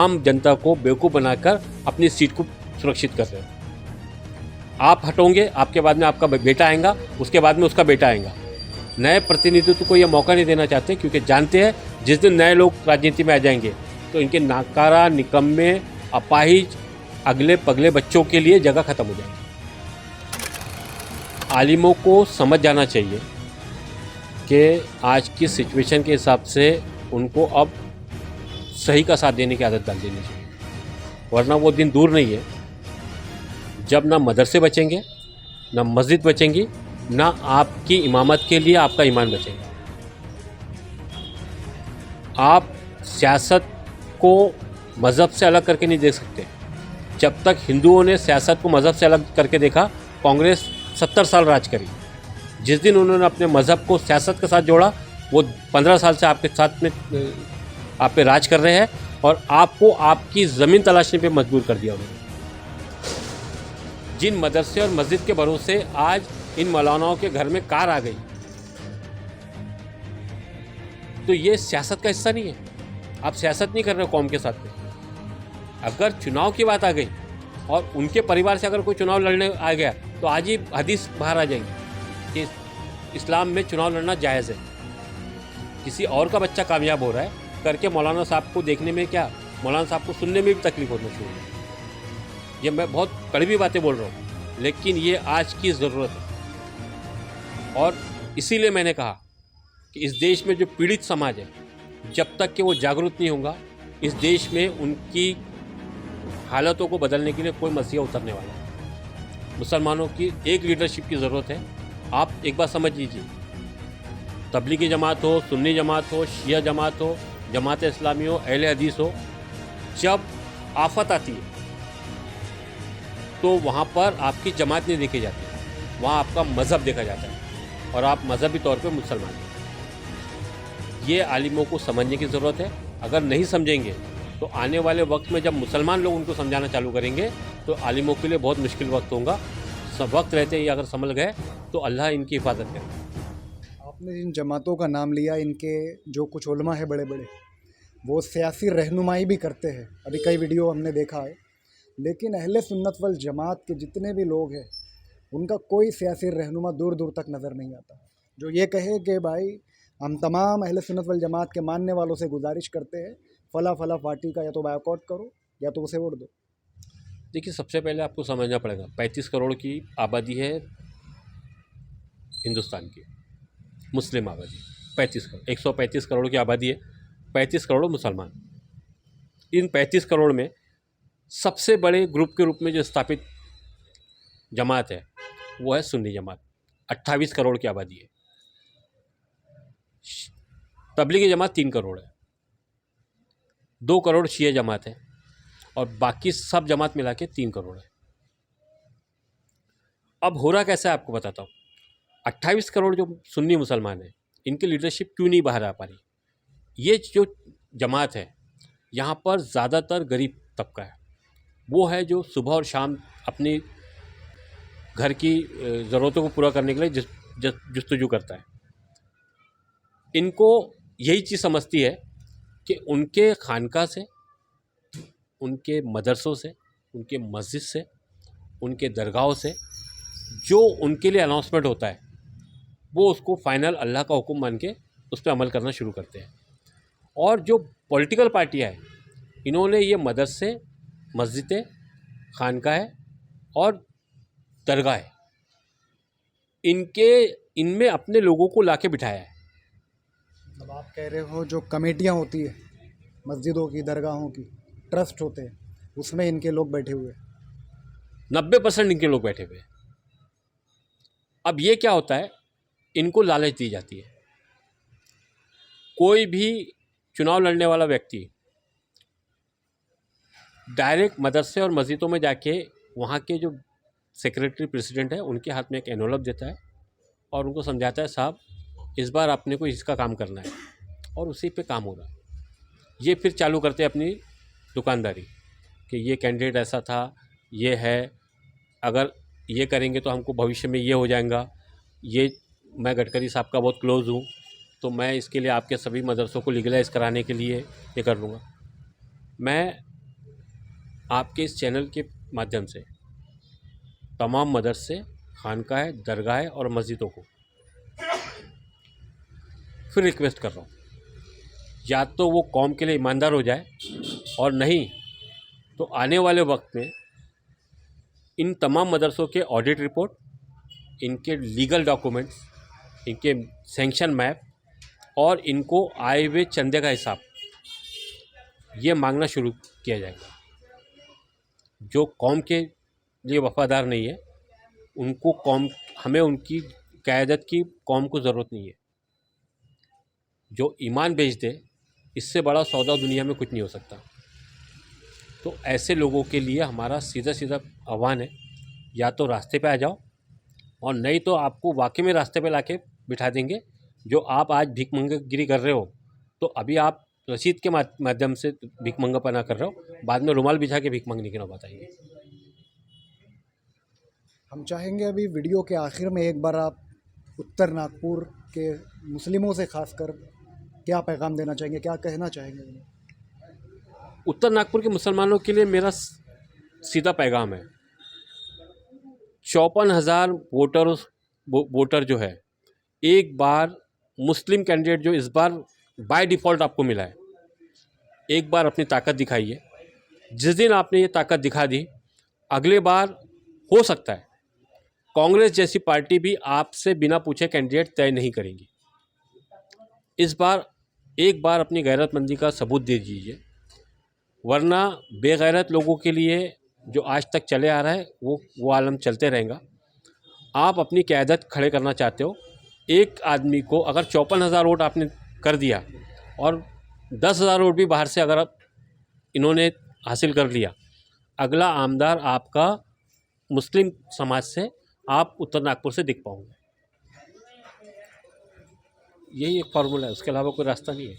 आम जनता को बेवकूफ़ बनाकर अपनी सीट को सुरक्षित कर रहे हैं। आप हटोगे, आपके बाद में आपका बेटा आएगा, उसके बाद में उसका बेटा आएगा। नए प्रतिनिधित्व को यह मौका नहीं देना चाहते, क्योंकि जानते हैं जिस दिन नए लोग राजनीति में आ जाएंगे तो इनके नाकारा, निकम्मे, अपाहिज, अगले पगले बच्चों के लिए जगह खत्म हो जाएगी। आलिमों को समझ जाना चाहिए कि आज की सिचुएशन के हिसाब से उनको अब सही का साथ देने की आदत डाल देनी चाहिए, वरना वो दिन दूर नहीं है जब ना मदरसे बचेंगे, ना मस्जिद बचेंगी, ना आपकी इमामत के लिए आपका ईमान बचेगा। आप सियासत को मज़हब से अलग करके नहीं देख सकते। जब तक हिंदुओं ने सियासत को मज़हब से अलग करके देखा, कांग्रेस 70 साल राज करी। जिस दिन उन्होंने अपने मज़हब को सियासत के साथ जोड़ा, वो 15 साल से आपके साथ में आप पे राज कर रहे हैं और आपको आपकी ज़मीन तलाशने पे मजबूर कर दिया उन्होंने। जिन मदरसे और मस्जिद के भरोसे आज इन मौलानाओं के घर में कार आ गई, तो ये सियासत का हिस्सा नहीं है। आप सियासत नहीं कर रहे हो कौम के साथ में। अगर चुनाव की बात आ गई और उनके परिवार से अगर कोई चुनाव लड़ने आ गया तो आज ही हदीस बाहर आ जाएंगी कि इस्लाम में चुनाव लड़ना जायज़ है। किसी और का बच्चा कामयाब हो रहा है करके मौलाना साहब को देखने में क्या, मौलाना साहब को सुनने में भी तकलीफ होना शुरू है। ये मैं बहुत कड़वी बातें बोल रहा हूँ, लेकिन ये आज की ज़रूरत है। और इसीलिए मैंने कहा कि इस देश में जो पीड़ित समाज है, जब तक कि वो जागरूक नहीं होगा, इस देश में उनकी हालतों को बदलने के लिए कोई मसीहा उतरने वाला है। मुसलमानों की एक लीडरशिप की ज़रूरत है। आप एक बात समझ लीजिए, तबलीगी जमात हो, सुन्नी जमात हो, शिया जमात हो, जमात इस्लामी हो, अहले हदीस हो, जब आफत आती है तो वहाँ पर आपकी जमात नहीं देखी जाती, वहाँ आपका मज़हब देखा जाता है और आप मज़हबी तौर पे मुसलमान हैं। ये आलिमों को समझने की ज़रूरत है। अगर नहीं समझेंगे तो आने वाले वक्त में जब मुसलमान लोग उनको समझाना चालू करेंगे तो आलिमों के लिए बहुत मुश्किल वक्त होगा। सब वक्त रहते ही अगर संभल गए तो अल्लाह इनकी हिफाजत करे। आपने जिन जमातों का नाम लिया, इनके जो कुछ उलमा है बड़े बड़े, वो सियासी रहनुमाई भी करते हैं। अभी कई वीडियो हमने देखा है। लेकिन अहले सुन्नत वल जमात के जितने भी लोग हैं, उनका कोई सियासी रहनुमा दूर दूर तक नज़र नहीं आता जो ये कहे कि भाई हम तमाम अहले सुन्नत वल जमात के मानने वालों से गुजारिश करते हैं, फ़ला फ़ला पार्टी का या तो बायकॉट करो या तो उसे वोट दो। देखिए, सबसे पहले आपको समझना पड़ेगा, 35 करोड़ की आबादी है हिंदुस्तान की, मुस्लिम आबादी 35 करोड़, 135 करोड़ की आबादी है, 35 करोड़ मुसलमान। इन 35 करोड़ में सबसे बड़े ग्रुप के रूप में जो स्थापित जमात है वो है सुन्नी जमात, 28 करोड़ की आबादी है। तबलीगी जमात 3 करोड़ है, 2 करोड़ शिया जमात है और बाकी सब जमात मिला के 3 करोड़ है। अब हो रहा कैसा है आपको बताता हूँ। 28 करोड़ जो सुन्नी मुसलमान हैं, इनकी लीडरशिप क्यों नहीं बाहर आ पा रही? ये जो जमात है, यहाँ पर ज़्यादातर गरीब तबका है। वो है जो सुबह और शाम अपनी घर की ज़रूरतों को पूरा करने के लिए जस्तजू करता है। इनको यही चीज़ समझती है कि उनके खानका से, उनके मदरसों से, उनके मस्जिद से, उनके दरगाहों से जो उनके लिए अनाउंसमेंट होता है, वो उसको फाइनल अल्लाह का हुक्म मान के उस पर अमल करना शुरू करते हैं। और जो पॉलिटिकल पार्टियाँ हैं, इन्होंने ये मदरसे, मस्जिदें, खानकाहें और दरगाह इनमें अपने लोगों को लाके बिठाया है। अब आप कह रहे हो जो कमेटियाँ होती है मस्जिदों की, दरगाहों की, ट्रस्ट होते हैं, उसमें इनके लोग बैठे हुए हैं। 90% इनके लोग बैठे हुए हैं। अब ये क्या होता है, इनको लालच दी जाती है। कोई भी चुनाव लड़ने वाला व्यक्ति डायरेक्ट मदरसे और मस्जिदों में जाके वहाँ के जो सेक्रेटरी प्रेसिडेंट है उनके हाथ में एक एनवलप देता है और उनको समझाता है, साहब इस बार आपने को इसका काम करना है, और उसी पे काम हो रहा है। ये फिर चालू करते हैं अपनी दुकानदारी कि ये कैंडिडेट ऐसा था, ये है, अगर ये करेंगे तो हमको भविष्य में ये हो जाएगा, ये मैं गडकरी साहब का बहुत क्लोज़ हूँ तो मैं इसके लिए आपके सभी मदरसों को लीगलाइज़ कराने के लिए ये कर लूँगा। मैं आपके इस चैनल के माध्यम से तमाम मदरसे, खानकाहें, दरगाहें और मस्जिदों को फिर रिक्वेस्ट कर रहा हूँ, या तो वो कौम के लिए ईमानदार हो जाए, और नहीं तो आने वाले वक्त में इन तमाम मदरसों के ऑडिट रिपोर्ट, इनके लीगल डॉक्यूमेंट्स, इनके सैंक्शन मैप और इनको आए हुए चंदे का हिसाब ये मांगना शुरू किया जाएगा। जो कौम के लिए वफादार नहीं है उनको हमें उनकी क़यादत की कौम को ज़रूरत नहीं है। जो ईमान बेच दे, इससे बड़ा सौदा दुनिया में कुछ नहीं हो सकता। तो ऐसे लोगों के लिए हमारा सीधा सीधा आह्वान है, या तो रास्ते पे आ जाओ, और नहीं तो आपको वाकई में रास्ते पे लाके बिठा देंगे। जो आप आज भिखमंगागिरी कर रहे हो, तो अभी आप रसीद के माध्यम से भिखमंगापना कर रहे हो, बाद में रुमाल बिछा के भीख मांगने की नौबत आएगी। हम चाहेंगे अभी वीडियो के आखिर में एक बार आप उत्तर नागपुर के मुस्लिमों से खासकर क्या पैगाम देना चाहेंगे, क्या कहना चाहेंगे उन्हें? उत्तर नागपुर के मुसलमानों के लिए मेरा सीधा पैगाम है, 54,000 वोटर जो है, एक बार मुस्लिम कैंडिडेट जो इस बार बाय डिफ़ॉल्ट आपको मिला है, एक बार अपनी ताकत दिखाइए। जिस दिन आपने ये ताकत दिखा दी, अगले बार हो सकता है कांग्रेस जैसी पार्टी भी आपसे बिना पूछे कैंडिडेट तय नहीं करेंगी। इस बार एक बार अपनी गैरतमंदी का सबूत दे दीजिए, वरना बेगैरत लोगों के लिए जो आज तक चले आ रहा है वो आलम चलते रहेगा। आप अपनी क़यादत खड़े करना चाहते हो, एक आदमी को अगर 54,000 वोट आपने कर दिया और 10,000 वोट भी बाहर से अगर इन्होंने हासिल कर लिया, अगला आमदार आपका मुस्लिम समाज से आप उत्तर नागपुर से दिख पाओगे। यही एक फार्मूला है, उसके अलावा कोई रास्ता नहीं है।